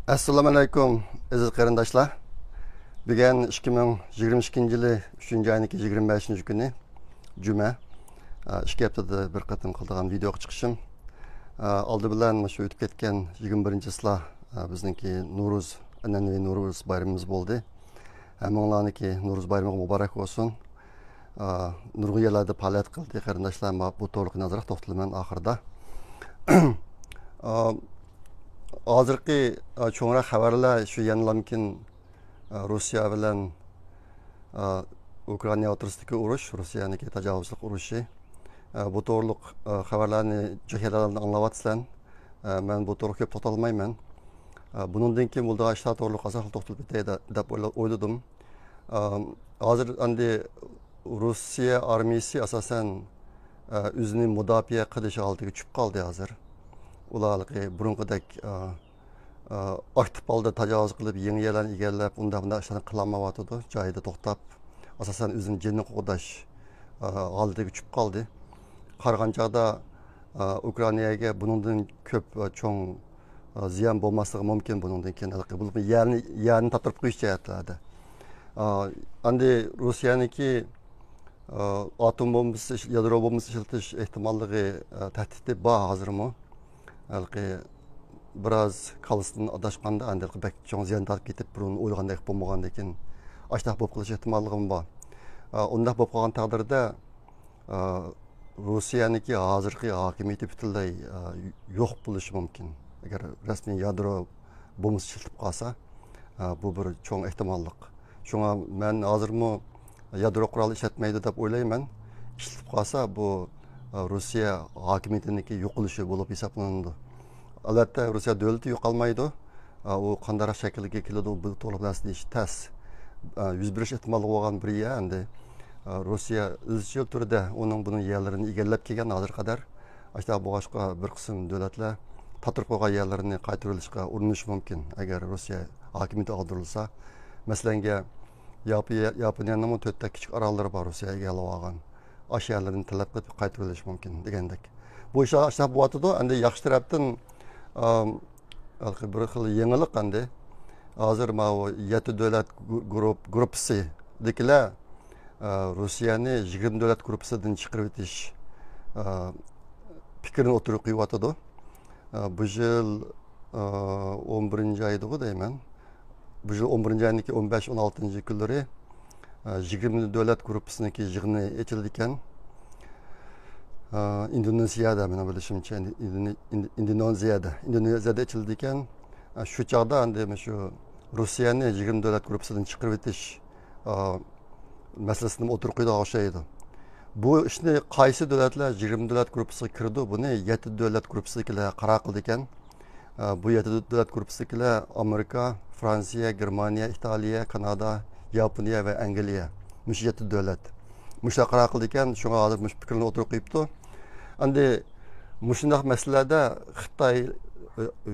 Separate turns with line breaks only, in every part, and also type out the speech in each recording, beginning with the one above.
Assalomu alaykum aziz qarindoshlar. Bugun 2022-yili 3-oyning 25-kuni juma. 2 haftada bir qatim qiladigan videoga chiqishim. Oldi bilan shu o'tib ketgan 21-sila bizningki Nuruz, an'anaviy Nuruz bayramimiz bo'ldi. Hammalarniki Nuruz bayrami muborak bo'lsin. Nurg'un yerlarda faoliyat qildi qarindoshlar. Bu to'liq nazar to'xtalaman oxirida. Hozirgi cho'ngroq xabarlar shu yanılamkin Rossiya bilan Ukraina o'rtasidagi urush, Rossiyaniki tajovuzlik urushi. Bu to'g'riliq xabarlarni jahillardan anglayapsizlar. Men bu to'g'ri ko'p to'xtalmayman. Bundan keyin bo'lgan ishlar to'g'riliq asosan to'xtalib ketaydi deb o'yladim. Hozir endi Rossiya armiyasi asosan o'zini mudofaa qilish oldiga tushib qoldi hozir. Ularga burunqidek aktif holda tajovuz qilib, yangi yerlarni egallab, unda ishlarni qilolmayapti. Joyida to'xtab, asosan o'zini jinni qo'g'dash holdiga tushib qoldi. Qarag'an chog'da Ukrainaga bundan ko'p cho'ng ziyon bo'lmasligi mumkin bundan keyin. Bu yerni toptirib qo'yish jihatlarda. Endi Rossiyaniki atom bombasi, yadro bombasi ishlatish ehtimolligi tahdidi bor hozirmi? Biraz kalısından adashqanda endi bek cho'ng ziyon tortib ketib, buni o'ylagandek bo'lmagandan keyin ashtaq bo'lib qilish ehtimolligim bor. Unda bo'lib qolgan taqdirda Rossiyaniki hozirgi hokimiyati butunlay yo'q bo'lishi mumkin. Agar rasmiy yadro bombasi ishlatib qolsa, bu bir cho'ng ehtimollik. Shunga men hozirmi yadro qurol ishlatmaydi deb o'ylayman. Ishlatib qolsa bu Rossiya hokimiyatiniki yo'qolishi bo'lib hisoblanadi. Albatta Rossiya davlati yo'qolmaydi. U qanday shaklga keladi, bu to'liq narsa deyish tas. Yuz berish ehtimoli bo'lgan bir yer endi Rossiya izchil turda uning buni yerlarini egallab kelgan hozir qadar. Ashta boshqa bir qism davlatlar tatirib qo'ygan yerlarini qaytarilishga urinishi mumkin agar Rossiya hokimiyati og'dirilsa. Masalan, Yaponiyaning 4 ta kichik orollari bor Rossiyaga egallab olgan. Ashyalarni talab qilib qaytarilishi mumkin degandek. Bu ishlar ashta bo'yatdi. Endi yaxshi tarafdan bir xil yangilik endi hozir mana 7 davlat gruppasi dekilar Rossiyani 20 davlat gruppasidan chiqarib o'tish fikrini o'tirib qo'yibdi. Bu yil 11-oyda deyman. Bu yil 11-oyning 15-16 kunlari 20 davlat gruppasiniki yig'ini ochildi ekan. Indoneziyada mana bilishimcha Indoneziyada ochildi ekan. Shu chog'da endi shu Rossiyani 20 davlat gruppasidan chiqarib o'tish masalasini o'tirib qo'ydi o'xshaydi. Bu ishni qaysi davlatlar 20 davlat gruppasiga kirdi? Buni 7 davlat gruppasidagilar qaror qildi ekan. Bu 7 davlat gruppasidagilar Amerika, Fransiya, Germaniya, Italiya, Kanada, Yaponiya va Angliya. Mush 7 davlat. Mushlar qaror qildi ekan, shunga hozir mush fikrni o'tirib qo'yibdi. Endi mushundaq masalalarda Xitoy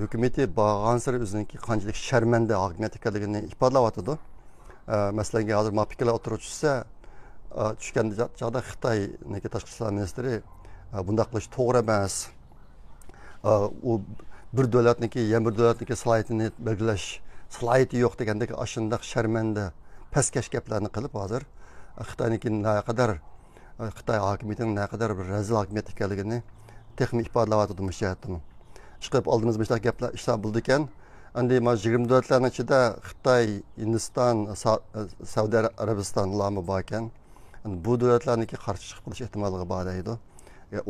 hukumati bag'ansir o'ziniki qanchalik sharmanda hokimiyat ekanligini ifodalayotdi. Masalan, hozir ma fikrlar o'tirib tushsa, tushgan chog'da Xitoyniki tashqi ishlar ministri bunday qilish to'g'ri emas. U bir davlatniki, yana bir davlatniki salohiyatini belgilash salohiyati yo'q degandek ashundaq sharmanda pastkash gaplarni qilib hozir Xitoyniki naqadar Xitoy hokimiyatining naqadar bir razil hokimiyat ekanligini texnik ifodalayotdi mushatimi. Chiqib oldimiz bu gaplar ishlar bo'ldi ekan. Endi mana 20 davlatlarning ichida Xitoy, Hindiston, Saudiya Arabistonlarmi bor ekan. Bu davlatlarniki qarshi chiqib qilish ehtimolligi bor edi.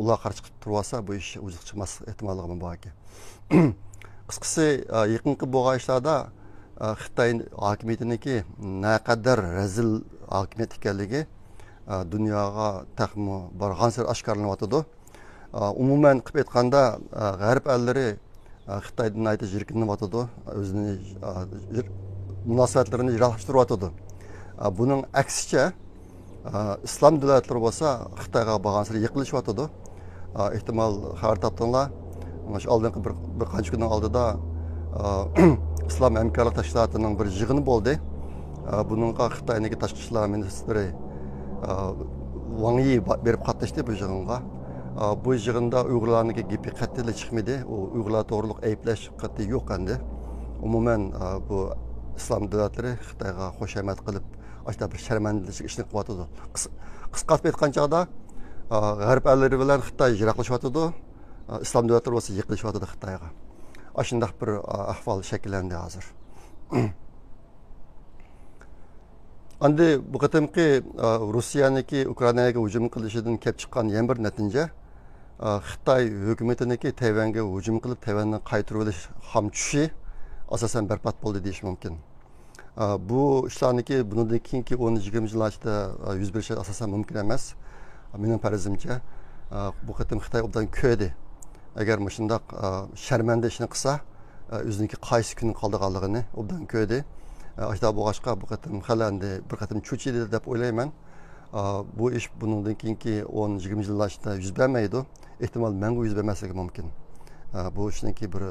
Ular qarshi chiqib tursa, bu ish o'zi chiqmas ehtimolligi bor ekan. Qisqasi, yaqinqi bo'lgan ishlarda Xitoy hokimiyatiniki naqadar razil hokimiyat ekanligi dunyoga taxmi barg'ansir oshkorlanyotdi. Umuman qilib aytganda g'arb ellari Xitoydan aytib jirkinyotdi, o'zini munosabatlarini yiroqlashtiryotdi. Buning aksicha islom davlatlari bo'lsa Xitoyga barg'ansir yiqilishyotdi. Ehtimol xabar topdinglar. Mana oldingi bir qancha kundan oldida İslam Hamkorlik Tashkilotining bir yig'ini bo'ldi. Buningga Xitoyning tashqi ishlar ministri Wang Yi berib qatnashdi bu yig'inga. Bu yig'inda Uyg'urlarning gapi qat'iy chiqmadi. U Uyg'urlar to'g'riliq ayblash qat'iy yo'q endi. umuman bu islom davlatlari Xitoyga qo'shamat qilib ashta bir sharmandalik ishni qilyotidi. Qisqartib aytgan chog'da g'arb ellari bilan Xitoy yiroqlashyotidi, islom davlatlari bo'lsa yiqilishyotidi Xitoyga. Ashundaq bir ahvol shakllandi hozir. Endi bu qatimki Rossiyaniki Ukrainaga hujum qilishidan kelib chiqqan yana bir natija Xitoy hukumatiniki Tayvanga hujum qilib Tayvanni qaytarib olish ham tushi asosan barbod bo'ldi deyish mumkin. Bu ishlarniki bundan keyingi 10-20 yil ichida yuz berishi asosan mumkin emas. Mening farazimcha bu qatim Xitoy obdan ko'ydi. Agar shundoq sharmanda ishni qilsa, o'ziniki qaysi kun qoldiganligini obdan ko'ydi. Ashta bo'g'ashqa bu qatim xalandi bir qatim cho'chidi deb o'ylayman. Bu ish bundan keyingi 10-20 yillar ichida yuz bermaydi. Ehtimol mangu yuz bermasligi mumkin. Bu ishniki bir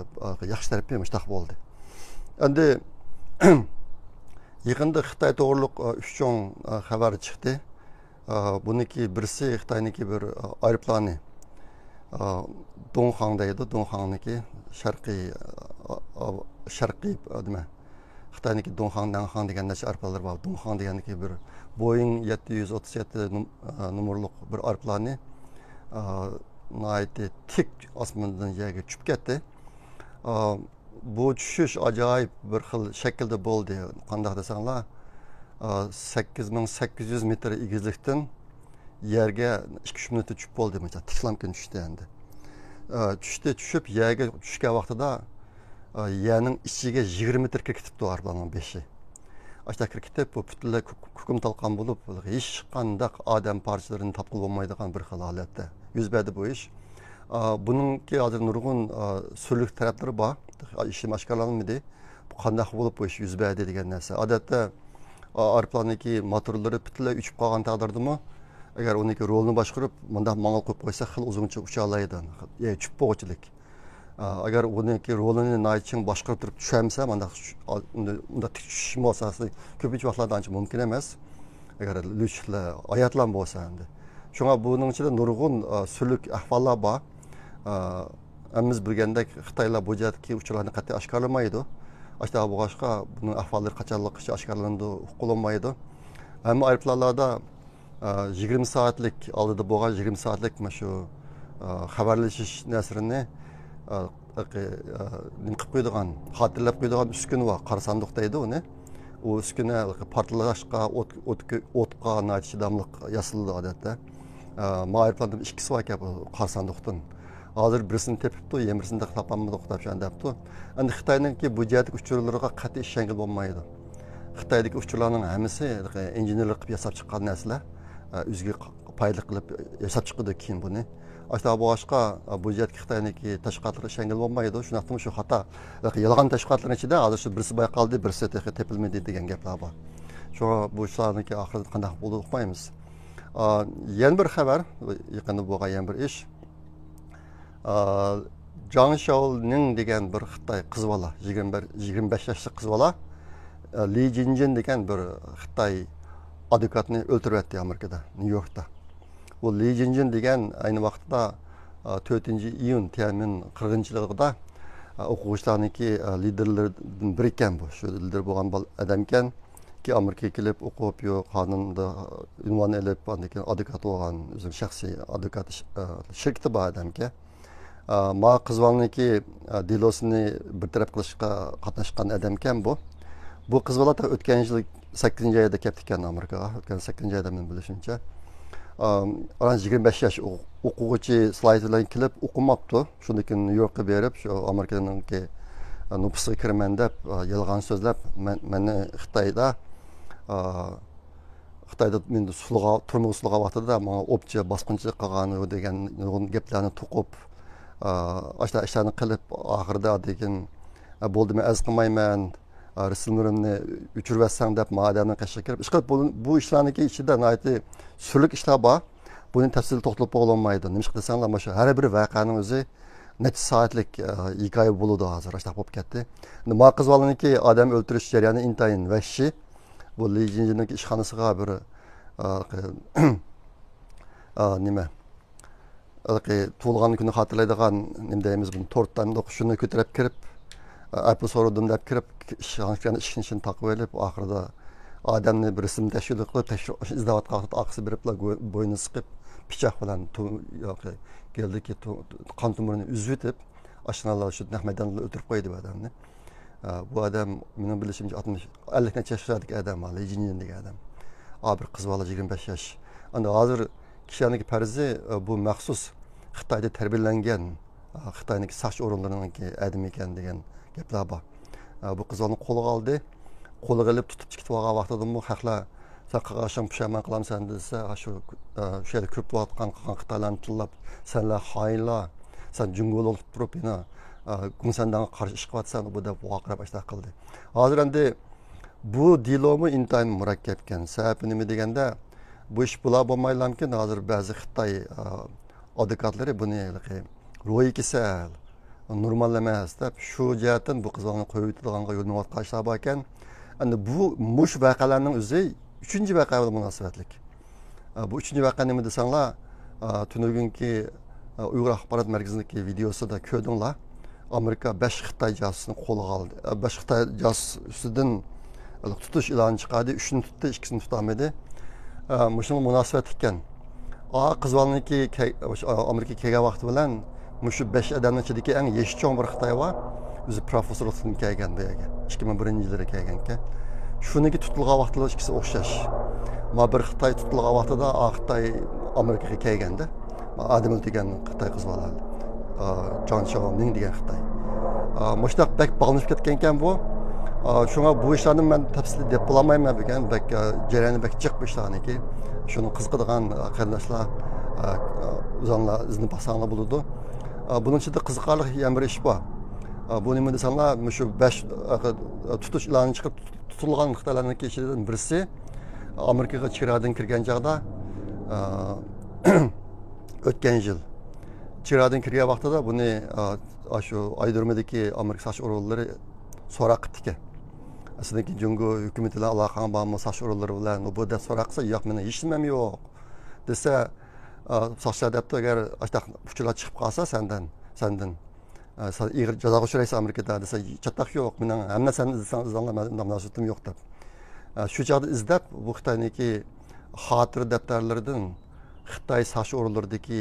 yaxshi tarafi mushtaq bo'ldi. Endi yaqinda Xitoy to'g'riliq 3 cho'ng xabar chiqdi. Buniki birisi Xitoyniki bir aeroplani Donghang deydi. Donghang'niki sharqiy nima? Xitoyniki Donghang, Nanhang degan narsa aeroplanlar bor. Donghang deganiki bir Boeing 737 nomerlik bir aeroplani nayeti tik osmondan yerga tushib ketdi. Bu tushish ajoyib bir xil shaklda bo'ldi. Qanday desanglar, 8800 metr egizlikdan yerga 2-3 minutda tushib bo'ldi. Mesela tiklamkin tushdi endi. Tushib yerga tushgan vaqtida yerning ichiga 20 metr kirgitibdi aeroplanning beshi. Ashta kirgitib, bu butunlay kukum talqon bo'lib, hech qanday odam parchalarini topib bo'lmaydigan bir xil holatda yuz berdi bu ish. Buningki hozir nurg'un surlik taraflari bor. İşim oshkorlanmadi. Bu qanday bo'lib bu ish yuz berdi degan narsa. Odatda aeroplanniki motorlari butunlay uchib qolgan taqdirdami, agar uniki rolni boshqarib, bunday mang'al qo'yib qo'ysa, xil uzuncha ucha oladi. Uchib bo'g'chilik. Agar uniki rolini nayching boshqarib turib tushamsa, unda tik tushish bo'lsa, ko'pincha vaqtlarda ancha mumkin emas. Agar luchlar oyatlan bo'lsa endi. Shunga buning ichida nurg'un surlik ahvollar bor. Biz bilgandek Xitoylar bu jihatdagi uchurlarni qat'iy oshkorlamaydi. Ashta bo'g'ashqa buning ahvollari qachonligicha oshkorlandi, huquqlanmaydi. Hamma aeroplanlarda 20 soatlik oldida bo'lgan 20 soatlik shu xabarlashish narsini nim qilib qo'ydigan, xotirlab qo'ydigan uskuna bor, qora sandiq deydi uni. U uskuna portlashga, o'tqa chidamliq yasaladi odatda. Aeroplanning ikkisi bor ekan bu qora sandiqdan. Hozir birisini tepibdi, yemirisini topolmadik deb debdi. Endi Xitoyningki bu jihatdagi uchurlarga qat'iy ishongil bo'lmaydi. Xitoydagi uchurlarning hammasi injenerlik qilib yasab chiqqan narsalar, o'ziga foyda qilib yasab chiqdi keyin buni. Ashta boshqa bu jihatdagi Xitoyniki tashqatlari ishongil bo'lmaydi. Shunaqmi shu xato, yolg'on tashqatlarning ichida hozir shu birisi bayqaldi, birisi tepilmadi degan gaplar bor. Shu bu ishlarniki oxirida qanday bo'ldi uqmaymiz. Yana bir xabar, yaqinda bo'lgan yana bir ish. Zhang Shaoling degan bir Xitoy qiz bola, 25 yoshli qiz bola Li Jinjin degan bir Xitoy advokatni o'ldirib etdi Amerikada, Nyu-Yorkda. Bu Li Jinjin degan ayni vaqtda 4-iyun Tiananmen qirg'inchiligida o'quvchilarniki liderlaridan biri ekan bu. Shu lider bo'lgan odam ekan ki Amerikaga kelib o'qib, yo qonunda unvon olib, advokat bo'lgan, o'zining shaxsiy advokat shirkati bor odamga. Ma qizvalniki delosini bir taraf qilishga qatnashgan odam ekan bu. Bu qiz bola o'tgan yil 8-oyda kelib ekan Amerikaga. O'tgan 8-oyda men bilishimcha. 25 yosh o'quvchi slayd bilan kelib o'qimabdi. Shundan keyin Nyu-Yorkka berib, shu Amerikaninki nupusiga kiraman deb yolg'on so'zlab, meni Xitoyda men turmush sulg'a vaqtida menga o'pcha bosqinchilik qilgan degan gaplarni to'qib ashta ishlarni qilib, oxirida degan bo'ldi, men az qilmayman, rasmlarimni o'chirvasan deb odamni qashqa kirib, ishqilib bu ishlarniki ichida nihoyatda surlik ishlar bor. Buni tafsilga to'xtalib bo'lmaydi. Nima desanglar, mana shu har bir voqeaning o'zi necha soatlik hikoya bo'ladi hozir, ashta bo'lib ketdi. Nima qiz bolaniki odam o'ldirish jarayoni intayin vahshiy. Bu Li Jinjinning ishxonasiga bir nima tug'ilgan kuni xotirlaydigan nima deymiz, buni tortdan shuni ko'tarib kirib, Apple so'radim deb kirib ishini taqib olib oxirida odamni bir ism tashkil qilib izlayotgan vaqtda oqsi berib bo'yni siqib pichoq bilan keldiki qon tomirini uzib o'tib ashnalar shu maydonda o'tirib qo'ydi bu odamni. Bu odam mening bilishimcha 50 necha yoshlardagi odam, degan odam. Bir qiz bola 25 yosh. Endi hozir kishining farzi bu maxsus Xitoyda tarbiyalangan Xitoyning soch o'rinlarining odam ekan degan gaplar bor. Bu qiz onu qo'liga oldi. Qo'liga olib tutib chiqib olgan vaqtida bu haqlar sen qilgan pushaymon qilamsan desa, shu yerda ko'p bo'layotgan Xitoylarni tullab, senlar xoinlar, sen jungo'l olib turib, Gumsandan qarshi ish qilyapsan, bu deb vaqirab ashta qildi. Hozir endi bu dilomi intayin murakkab ekan. Sababi nima deganda, bu ish bo'lmaylamkin, hozir ba'zi Xitoy advokatlari buni ro'yi kasal, normal emas deb shu jihatdan bu qizlarni qo'yib o'tadiganga yo'llanayotgan bor ekan. Endi bu mush voqealarning o'zi 3-chi voqea bilan munosabatlik. Bu 3-chi voqea nima desanglar, tunugunki Uyg'ur axborot markazidagi videosida ko'rdinglar. Amerika 5 Xitoy josusini qo'lga oldi. 5 Xitoy josusidan tutish e'loni chiqardi. 3ni tutdi, 2sini tutolmadi. Mushunga munosabat ekan. Qizlarniki Amerika kelgan vaqti bilan shu 5 odamning ichidagi eng yeshcho'ng bir Xitoy bor. O'zi professorlikdan kelgan bu yerga. 2001-yilda kelgan-ki. Shuniki tutilgan vaqtlar ikkisi o'xshash. Bir Xitoy tutilgan vaqtida Xitoy Amerikaga kelganda, Ademil degan Xitoy qizlar. John Xiaoning degan Xitoy. Mushtaq bak bağlanıp ketken ekan bu. Şuna bu işlerini ben tafsili dep bulamayman degan, bak jarayoni bak jiq bu ishlarniki. Shuni qiziqadigan qarindoshlar uzanlar izni basanglar bo'ladi. Bunun ichida qiziqarli yana bir ish bor. Bu nima desanglar, shu 5 tutish e'loni chiqib tutilgan Xitoylarniki ichidan birisi Amerikaga chegaradan kirgan chog'da o'tgan yil chegaradan kirgan vaqtida buni shu Aydirmadagi Amerika soch o'rinlari so'roq qildi ekan. Aslida Jungo hukumati bilan aloqam bormi soch o'rinlari bilan bu deb so'roq qilsa, yo'q, meni hech nimam yo'q desa, sochlar debdi, agar ashtaq uchurlar chiqib qolsa sendan sen ig'ir jazoga uchraysan Amerikada desa, chataq yo'q, mening hamma seni izlanglar, munosabatim yo'q deb. Shu joyda izlab bu Xitoyniki xotira daftarlaridan Xitoy soch o'rinlaridagi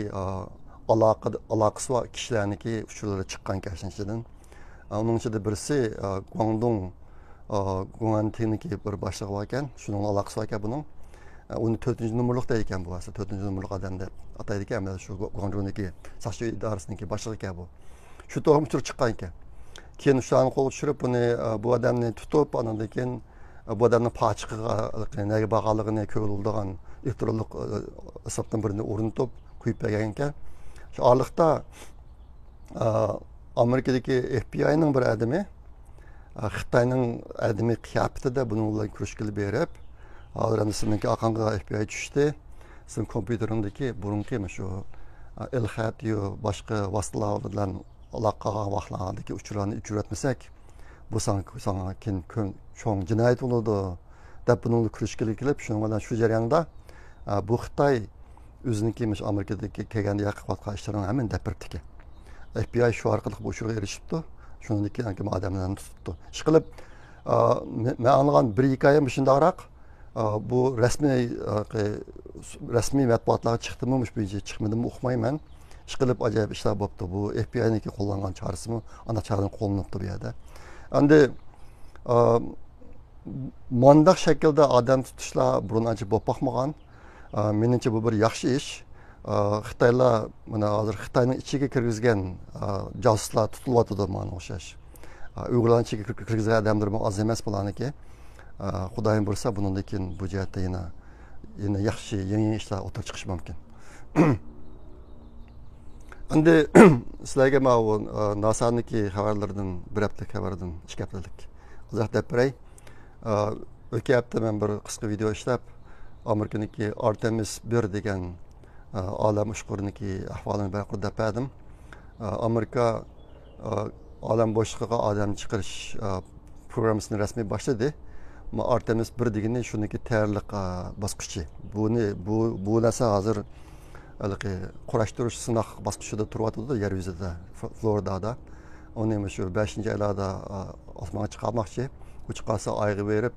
aloqasi bor kishilarniki uchurlari chiqqan kashinchidan. Onun içinde birisi Guangdong'niki bir boshlig'i bor ekan, shuning aloqasi bor ekan buning. Uni 4-numurliqda ekan bu aslida 4-numurliq odam deb ataydi ekan, mana shu Guangdong'niki soch idorasiniki boshlig'i ekan bu. Shu to'g'ri uchur chiqqan ekan. Keyin ularni qo'lga tushirib, buni bu odamni tutib, andan keyin bu odamni pachiqiga nega bag'aligini ko'rildigan elektronlik hisobdan birini o'rnatib qo'yib bergan ekan. Shu orliqda Amerikadagi FBI'ning bir adamı Xitoyning adami qiyofatida buni bilan kurashga berib, hozir endi sizniki aqanga FBI tushdi. Sizning kompyuteringdagi burungi shu ilxat yo boshqa vositalar bilan aloqaga vaqtlardagi uchurlarni uchratmasak, bu sanga cho'ng jinoyat bo'ladi deb buni kurashga kelib, shuning bilan shu jarayonda bu Xitoy o'ziniki Amerikadagi kelganda yaqinlatgan ishlarini hamma dapirdi ekan. FBI shu orqali bu uchurga erishibdi. Shundan keyin odamlarni tutibdi. Ish qilib, men anlagan bir hikoya shundaqroq, bu rasmiy matbuotlarga chiqdimi, buncha chiqmadimi uqmayman. Ish qilib ajoyib ishlar bo'pti. Bu FBI'niki qo'llangan chorasimi, ana choradan qo'llanibdi bu yerda. Endi mundaq shaklda odam tutishlar burun ancha bo'lib boqmagan. Menimcha bu bir yaxshi ish. Xitoylar mana hozir Xitoyning ichiga kirgizgan josuslar tutilyotdi mana o'xshash. Uyg'urlarning ichiga kirgizgan odamlar oz emas bularniki. Xudoyim bo'lsa, bundan keyin bu jihatda yana yaxshi yangi ishlar o'tirib chiqish mumkin. Endi sizlarga mana NASA'niki xabarlardan bir hafta xabardan 2 haftalik izoh deb beray. O'tgan hafta men bir qisqa video ishlab Amerikaniki Artemis 1 degan olam ushqurniki ahvolini barqaror berdim. Amerika olam bo'shlig'iga odam chiqarish programmasini rasmiy boshladi. Artemis 1 degani shuniki tayyorlik bosqichi. Bu narsa hozir qurashtirish sinoq bosqichida turyapti yer yuzida, Floridada. Onu şu 5. aylarda osmana çıkarmakçı. Bu çıkarsa aygı verip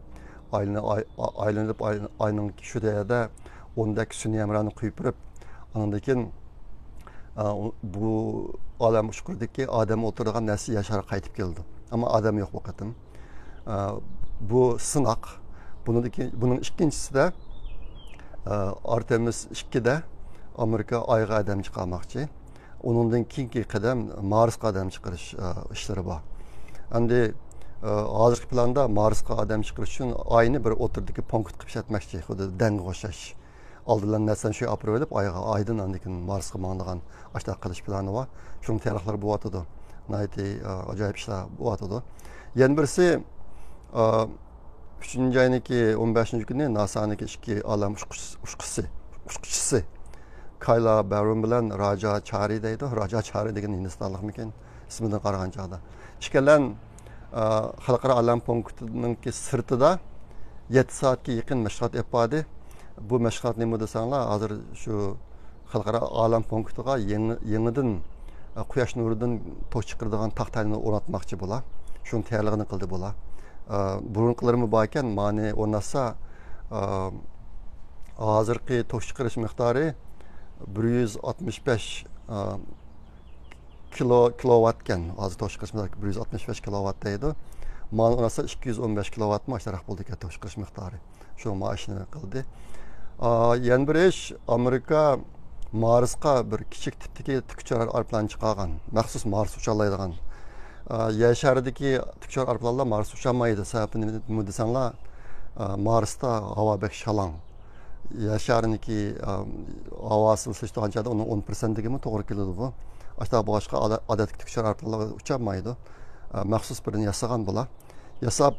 aylanıp ayının şu değerde ondaki sünni emranı kuyup verip anındakin bu alem uçkurdaki Adem oturduğun nesli yaşara kayıtıp geldi. Ama Adem yok bu kadın. Bu sınak. Bunun ikincisi de Artemis 2'de Amerika ayga adam çıkarmakçı. Onundan keyingi qadam Marsga adam chiqarish ishlari bor. Endi hozirgi planda Marsga adam chiqarish uchun Oyni bir o'tirdiki punkt qilib ishlatmoqchi, xuddi danga o'xshash. Oldidan narsani shu olib olib, Oydan andikin Marsga mangdigan ashta qilish plani bor. Shuning tayyorliklar bo'lyotdi. Nihoyatda ajoyib ishlar bo'lyotdi. Yana birisi 3. ayning 15. kuni NASA'niki ikki olam uçquchisi Kayla Barron bilan Raja Chari deydi. Raja Chari degan Hindistonlikmikin ismidan qaragan chog'da. Ikkalan xalqaro olam punktining sirtida 7 soatga yaqin mashg'ulot yapadi. Bu mashg'ulot nima desanglar, hozir shu xalqaro olam punktiga yangidan quyosh nuridan to'q chiqaradigan taxtani o'rnatmoqchi bo'lar. Shuni tayyorligini qildi bo'lar. Burunqilarimi bor ekan, ma'ni o'rnatsa hozirgi to'q chiqarish miqdori 165 kilowattken. Hozir to'q chiqarish miqdori 165 kilowatt deydi. Ma'ni o'rnatsa 215 kilowatt mashtaraq bo'ldi ekan to'q chiqarish miqdori. Shu mashina qildi. Yana bir ish, Amerika Marsga bir kichik tipdagi tikuchar aeroplan chiqargan. Maxsus Mars uchalaydigan. Yer sharidagi tikuchar aeroplanlar Mars ucholmaydi. Sababi nima desanglar, Marsda havo bek shalong. Yer shariniki havosi ысытishgan joyda uning 10%gimi to'g'ri keladi bu. Hatta boshqa odatdagi tikuchar aeroplanlar ucholmaydi. Maxsus birini yasagan bo'lar. Yasab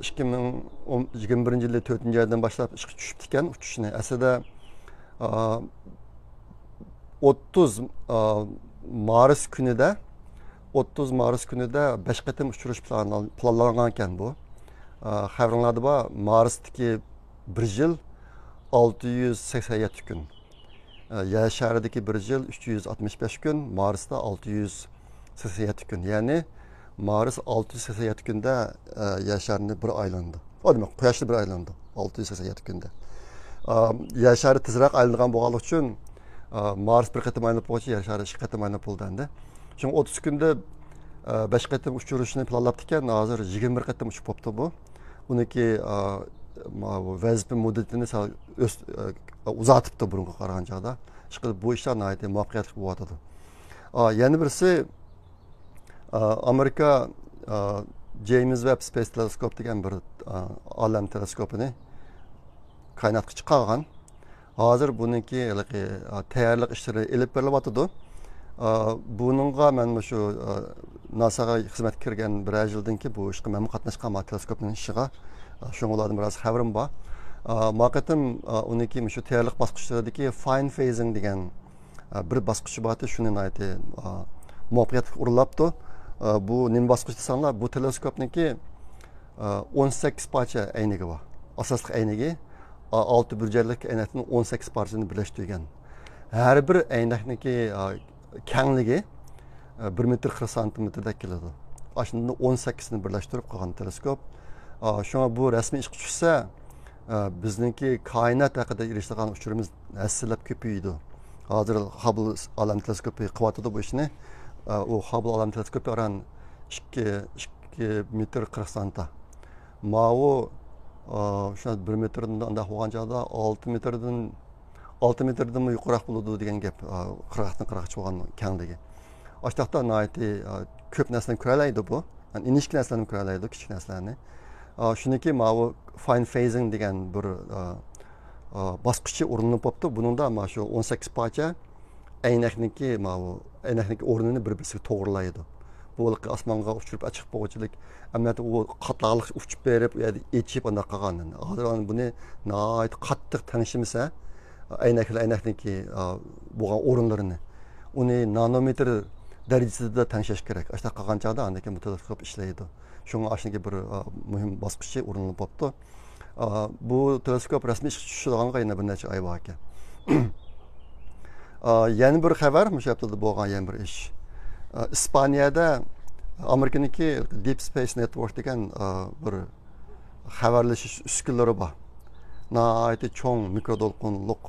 2021 yılı 4. aydan başlap ishga tushib ekan uchishni. Aslida 30 Mars kunida 5 qatim uchirish planlangan ekan bu. Xabarlarda bor, Marsdagi bir yil 687 kun. Yer sharidagi bir yil 365 kun, Marsda 687 kun. Ya'ni Mars 687 kunda yer sharini bir aylandi. O demak, Quyoshni bir aylandi 687 kunda. Yer shari tezroq aylangan bo'lgani uchun Mars bir qatim aylanib bo'lsa, yer shari 2 qatim aylanib bo'lganda. Çünkü 30 günde 5 qatim uçuruşunu planlaptı ekan, hozir 21 qatim uçup bo'libdi bu. Uniki vazifa muddatini uzatibdi burunga qaragan chog'da. Bu ishlar nihoyatda muvaffaqiyatli bo'lyotdi. Yana birisi Amerika James Webb Space Telescope degan bir olam teleskopini kainotga chiqargan. Hozir buniki tayyorlik ishlari elib berilyapti. Bununla men şu NASA'ga hizmet kirgen bir yıldan ki bu işe men qatnaşkan teleskopun işiga şoňlardan biraz haberim var. Maqatim oniki şu tayyorlik basqıçlaridagi fine phasing degan bir basqıçı batı şunu aytdi. Muvaffaqiyat urilapti. Bu nim basqıç desanlar, bu teleskopniki 18 parça aynigi var. Asaslık aynigi 6 burjarlik aynakning 18 parçasini birleştirgan. Her bir aynakniki kengligi 1 metr 40 santimetrda keladi. Aslında 18'ini birleştirib qolgan teleskop. Şuna bu rasmiy ishga tushsa, bizningki koinot haqida erishgan uchurimiz hassillab ko'paydi. Hozir Hubble olam teleskopi qilyapti bu ishni. O Hubble olam teleskopi oran 2 metr 40 santa. Mao şuna 1 metrdan anda bo'lgan joyda 6 metrdan yuqoriroq bo'ladi degan gap. 40dan 40 bo'lgan kengligi. Aştaqda nihoyatda ko'p narsani ko'ralaydi bu. Yani inishki narsalarni ko'ralaydi, kichik narsalarni. Shuniki ma'u fine phasing degan bir bosqichi o'rinlanib qopti. Buningda mana shu 18 parcha aynakniki o'rnini bir-birisiga to'g'rilaydi. Bu osmonga uchirib chiqib bo'luvchilik, ammo u qatlaqlik uchib berib, u yerda echib anda qolgan. Hozir buni nihoyat qattiq tanishimsa, aynakniki bo'lgan o'rinlarini uni nanometr darajasida tanishish kerak. Ashta qolgan chog'da andaki bu teleskop ishlaydi. Shunga ashunga bir muhim bosqichi o'rinlanib qopti. Bu teleskop rasmiy ishga tushadiganga yana bir necha oy bor ekan. Yana bir xabar, o'sha haftada bo'lgan yana bir ish. İspaniyada Amerika'niki Deep Space Network degan bir xabarlashish uskunalari bor. Nihoyatda cho'ng mikrodolqinliq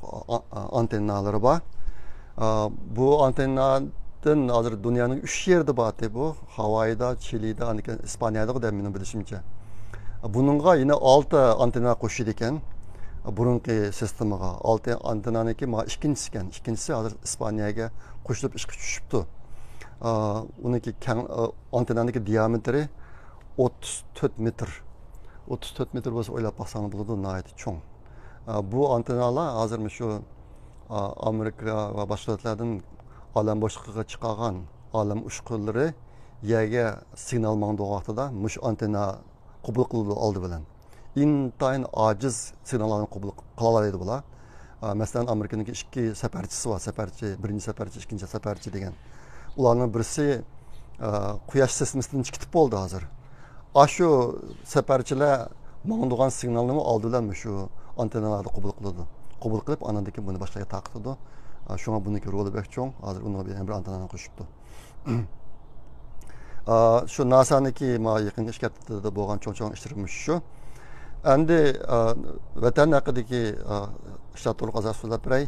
antennalari bor. Bu antennadan hozir dunyoning 3 yerida bor bu. Havayda, Chilida, İspaniyada da benim bilishimcha. Bununla yine 6 antenna qo'shildi ekan. Burungi sistemaga 6 antennaniki ikkinchisi ekan. İkincisi hozir İspaniyaga qo'shilib ishga tushibdi. Uniki antennaniki diametri 34 metr. 34 metr bo'lsa o'ylab baxsangiz bo'ladi, nihoyatda cho'ng. Bu antennalar hozir shu Amerika va boshqa davlatlardan olam boshqaga chiqargan olam ushqunlari yerga signal mangdigan vaqtida mush antenna qabul qiladi oldi bilan. İntayin aciz signallarni qabul qila oladi bular. Masalan, Amerikanın ikki safarchisi bor. Safarchi, birinchi safarchi, ikkinchi safarchi degan. Ularning birisi quyosh sistemasidan chiqib bo'ldi hozir. Shu safarchilar mangdigan signalni oldidan shu antennalarni qabul qiladi. Qabul qilib, anandaki buni boshqaga taqitadi. Shunga buniki roli bek cho'ng. Hozir unga bir antennani qo'shibdi. Şu NASA'niki yaqin ishlatida bo'lgan cho'ng ishtirimish shu. Endi vatan haqidagi ishlat to'liq azab so'zlab beray.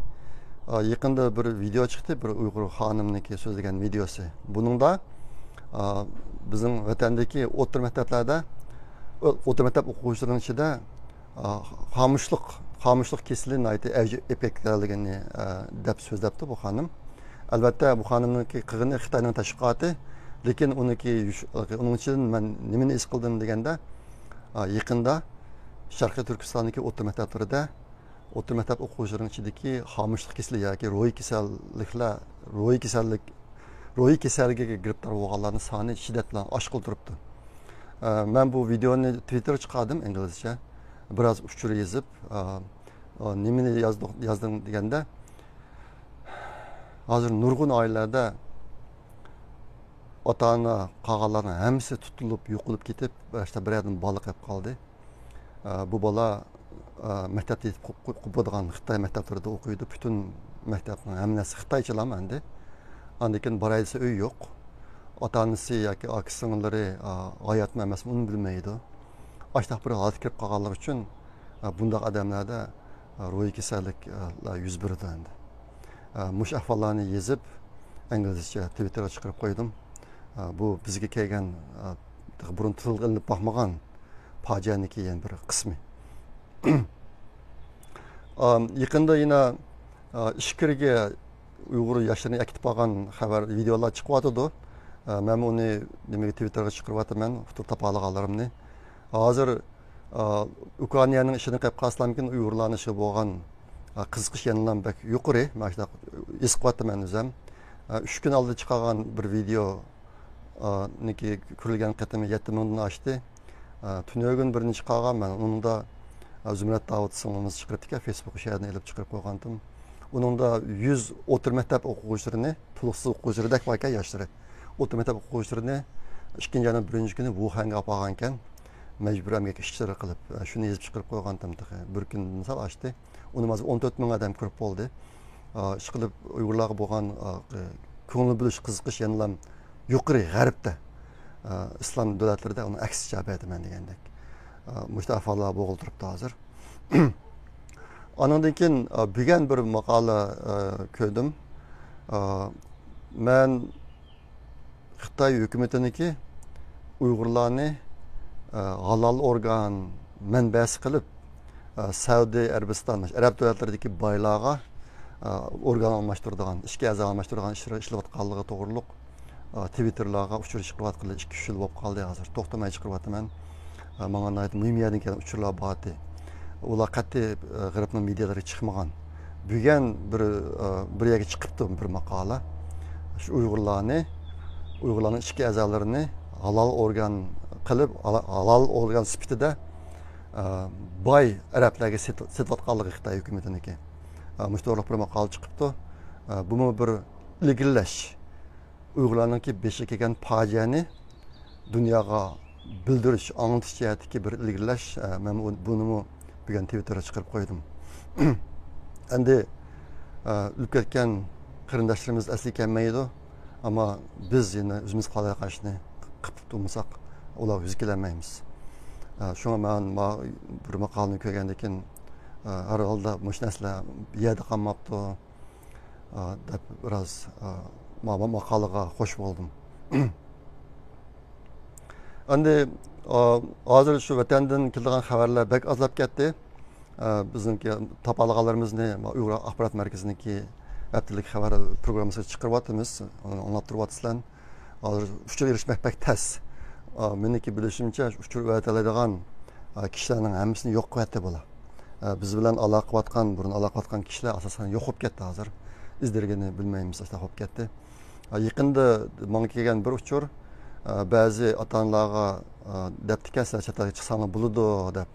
Yaqinda bir video chiqdi, bir Uyg'ur xonimniki so'zlagan videosi. Buningda bizim vatandagi o'rta maktablarda o'rta maktab o'quvchilarining ichida xomushlik kesili naytı epeklarligini deb so'zlabdi bu xonim. Albatta bu xonimniki qig'ini Xitoyning tashviqoti, lekin uning ichidan men nimani his qildim deganda, yaqinda Sharqiy Turkistondagi o'rta maktablarida o'rta maktab o'quvchilarining ichidagi xomushlik kesili yoki ro'yi kasalligiga giribtor bo'lganlarning soni shiddat bilan oshib turibdi. Men bu videoni Twitterga chiqardim inglizcha. Biraz uçur yazıp nimini yazdım deganda, hazır nurgun ailelerde ota-ana, qağalarning hamısı tutulup, yo'qolib ketib, işte bir yerdan bola qolib qoldi. Bu bola maktabda o'qiydigan Xitoy maktablarida o'qiydi. Bütün maktabning hammasi Xitoychalar endi. Andikin boraysa uy yo'q. Ota-onasi yoki aka-singillari hayotmi emasmi uni bilmaydi. Açtaq bir holat kirib qolganlar uchun bunday odamlarda ro'yi kasalliklar yuz berdi endi. Mush ahvollarni yezib inglizcha Twitterga chiqarib qo'ydim. Bu bizga kelgan burun tilga ilinib boqmagan fojianiki yana bir qismi. Yaqinda yana ishkirga Uyg'ur yoshlarini akitib qolgan xabar videolar chiqyotdi. Men uni nimaga Twitterga chiqaryapman, topa olganlarimni. Hazır Ukrayna'nın işini qilib qaslamkin Uyg'urlarning ishi bo'lgan qiziqish yanılan bak yuqori. Mana shu isqotman o'zim. 3 kun oldin chiqargan bir video niki ko'rilgan qatimi 7 mingdan oshdi. Tunyogun birini chiqargan men. Uningda Zumrat Davud singlimiz chiqarib ekan, Facebook ishini olib chiqarib qo'ygandim. Uningda 100 o'rta maktab o'quvchilarini, to'liqsiz o'quvchilardek bor ekan yoshlari. O'rta maktab o'quvchilarini ikkinchi yana birinchi kuni Wuhanga olib borgan ekan. Mecburen işçileri kılıp, şunu yazıp çıkarıp koygan tamtığı. Bir gün misal açtı. Onu 14 bin adam kırıp oldu. İş kılıp Uygurlarga bo'lgan ko'ngil bilish qiziqish yanılam yuqori g'arbda. İslam davlatlarida uni aksicha aytaman degandek. Mustafalar bo'g'il turibdi hozir. Ondan keyin bugun bir maqola ko'rdim. Men Xitoy hukumatiniki Uyg'urlarni halal organ manbasi qilib Saudiya Arabiston, Arab davlatlaridagi boylarga organ almashtiradigan, ishga a'zo almashtiradigan ishlar ishlayotganligi to'g'riliq Twitterlarga uchur chiqyapti, 2-3 yil bo'lib qoldi hozir. To'xtamay chiqyapman. Menga nayt muhim yerdan kelgan uchurlar bordi. Ular qat'iy g'arbning medialariga chiqmagan. Bugun bir yerga chiqibdi bir maqola. Shu Uyg'urlarning ishga a'zolarini halal organ qilib, halal organ sifatida boy arablarga setayotganligi Xitoy hukumatiniki. Mushto'liq bir maqola chiqibdi. Bu bir ilgirlash. Uyg'urlarningki beshi kelgan fojiani dunyoga bildirish, anglatish jihatidagi bir ilgirlash. Men buni bugun Twitterga chiqarib qo'ydim. Endi o'lib ketgan qarindoshlarimiz asli kelmaydi. Ama biz yine özümüz qalayotgan ishni qilib turmasak, ular o'zi kelolmaymiz. Shunga men bir maqolani ko'rgandan keyin har holda mush narsalar yerda qolmabdi deb biroz maqolaga xush bo'ldim. Endi hozir shu vatandan kelgan xabarlar bek azlab ketdi. Bizniki topalg'alarimizni Uyg'ur axborot markaziniki haftalik xabar programmasiga chiqaryapmiz. Anlattiryapsizlar. Hozir uchur erishmak bek tez. Meniki bilishimcha uchur o'tiladigan kishilarning hammasini yo'q qilyapti bular. Biz bilan aloqa qilayotgan, burun aloqa qilayotgan kishilar asosan yo'q bo'lib ketdi hozir. İzdirgini bilmaymiz, işte hop ketdi. Yaqinda menga kelgan bir uchur ba'zi ota-onalarga debtikasiya chetga chiqsanglar bo'ladi deb.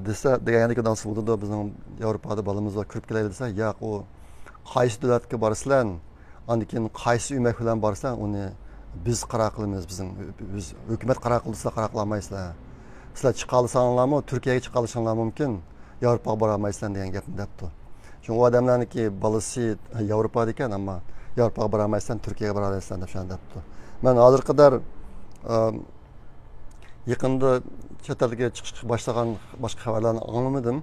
Desa deganiki dansı bo'ladi bizning Yevropada balamiz va kirib kelaylik desa, yo'q u qaysi davlatga borsizlar, undan keyin qaysi uymak bilan borsizlar, uni biz qaror qilamiz, biz hukumat qaror qilsa qaror qilolmaysizlar. Sizlar chiqa olsanglarmi, Turkiyaga chiqa olsanglar mumkin, Yevropaga bora olmaysizlar degan gapni debdi. Çünkü o adamlarniki balası Avrupa'da ekan, ama Avrupa'ya baramaysan, Türkiye'ye baramaysan deb shuni debdi. Men hozir qadar yaqinda chet elga chiqishga boshlagan boshqa xabarlarni anglamadim.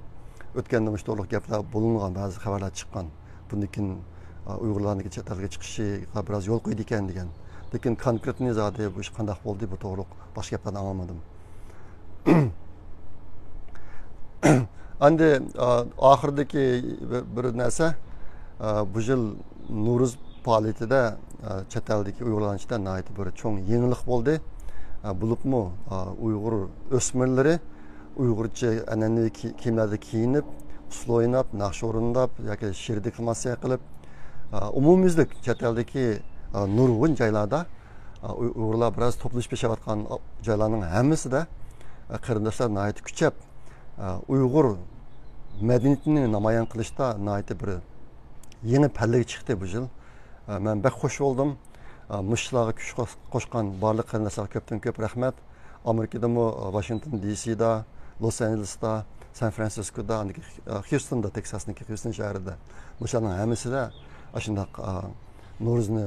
O'tganda mush to'liq gaplar bo'lingan, ba'zi xabarlar chiqqan. Bundan keyin Uyg'urlarniki chet elga chiqishiga biroz yo'l qo'ydi ekan degan. Lekin konkretni zodi bu ish qanday bo'ldi, bu to'liq boshqa gaplarni anglamadim. Endi oxiridagi bir narsa bu yil Nuruz faoliyatida chet eldagi Uyg'urlar ichida nihoyat bir cho'ng yengillik bo'ldi. Bo'libmi Uyg'ur o'smirlari Uyg'urcha an'anaviy kiyimlarda kiyinib, usul o'ynab, naqsh o'rindab yoki she'r deklamatsiya qilib, umumyuzlik chet eldagi nurg'un joylarda Uyg'urlar biroz to'plashib yashayotgan joylarning hammasida qarindoshlar nihoyat kuchab Uyg'ur madaniyatini namoyon qilishda nihoyat bir yangi pallaga chiqdi bu yil. Men bek xush bo'ldim. Mushlarga kuch qo'shgan barliq qarindoshlarga ko'pdan ko'p rahmat. Amerikadami, Washington DC'da, Los Angelesda, San Francisco'da, Houston'da, Texas'dagi Houston shahrida. Mushlarning hammasida shunday Nuruz'ni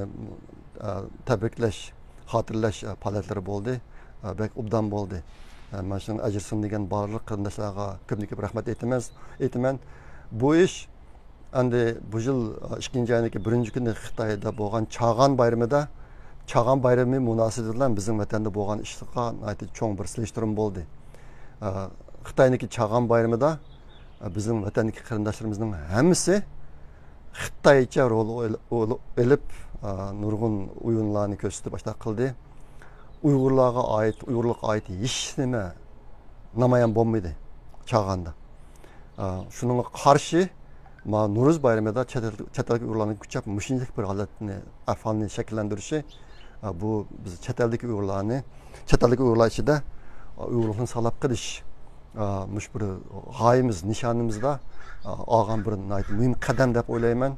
tabriklash, xotirlash faoliyatlari bo'ldi. Bek obdan bo'ldi. Men shuni ajrsin degan barliq qarindoshlarga ko'p rahmat aytaman. Bu ish endi bu yil 2-oyning 1-kuni Xitoyda bo'lgan Chag'an bayramida, Chag'an bayrami munosabati bilan bizning vatanda bo'lgan ishga cho'ng bir silishtirim bo'ldi. Xitoyniki Chag'an bayramida bizning vatandagi qarindoshlarimizning hammasi Xitoycha rol olib nurg'un o'yinlarni ko'rsatib boshqa qildi. Uyg'urlarga oid, Uyg'urlikqa oid hech nima namoyon bo'lmaydi Chag'anda. Shuningga qarshi Nuruz bayramida chet eldagi Uyg'urlarning kuchab mushunchalik bir holatni, ahvolni shakllantirishi bu biz chet eldagi Uyg'urlar ichida Uyg'urlikni saqlab qilish mush bir g'oyamiz, nishonimizda olgan bir muhim qadam deb o'ylayman.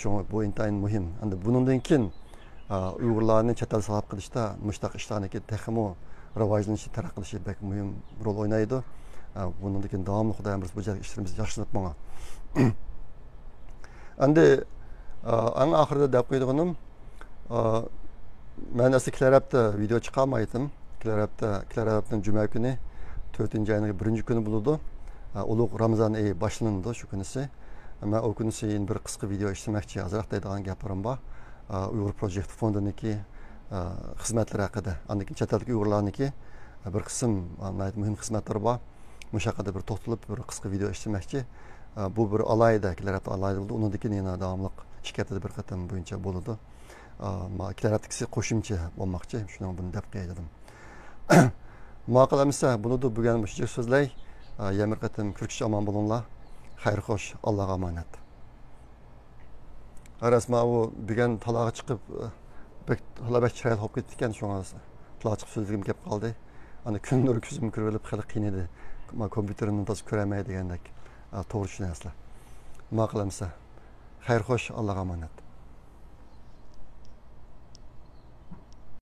Shunga bu intayin muhim. Endi bundan keyin Uyg'urlarni chet elda saqlab qilishda mushtaq ishlarniki texmo rivojlanishi, taraqqiy qilishi bek muhim rol o'ynaydi. Bundan keyin davomli Xudoyim biz bu ishlarimizni yaxshilab manga. Endi eng oxirida deb qo'ydiganim, men asli hafta video chiqarmaydim. Haftaning juma kuni 4-oyning 1-kuni bo'ladi. Ulug' Ramazon oyi boshlandi shu kunisi. Men o kunisi bir qisqa video ishlamoqchi, azroq deydigan gaplarim bor. Uyg'ur Project fondiniki xizmatlari haqida, andaki chet eldagi Uyg'urlarniki bir qism muhim xizmatlar bor. Mush haqida bir to'xtalib bir qisqa video ishlamoqchi. Bu bir alayda, alayda bo'ldi. Undan keyin yana davomli shirkatda bir qatam bo'yicha bo'ladi. Haftalikisi qo'shimcha bo'lmoqchi. Shuni buni deb qo'ydim. Ma'qulamsa, buni bugun mushuk so'zlay. Yana bir qatam kirkish omon bo'linglar. Xayr xo'sh, Allohga omonat. Rasma o bugun taloqqa chiqib halabak chiroyli bo'lib ketdi ekan, shunga taloqqa chiqib so'zligim kelib qoldi. Ana kun nuri ko'zim ko'rilib xali qiyin edi. Kompyuterimni to'sib ko'rolmaydigandek to'g'ri tushunasizlar. Nima qilamsa? Xayr xo'sh, Allohga omonat.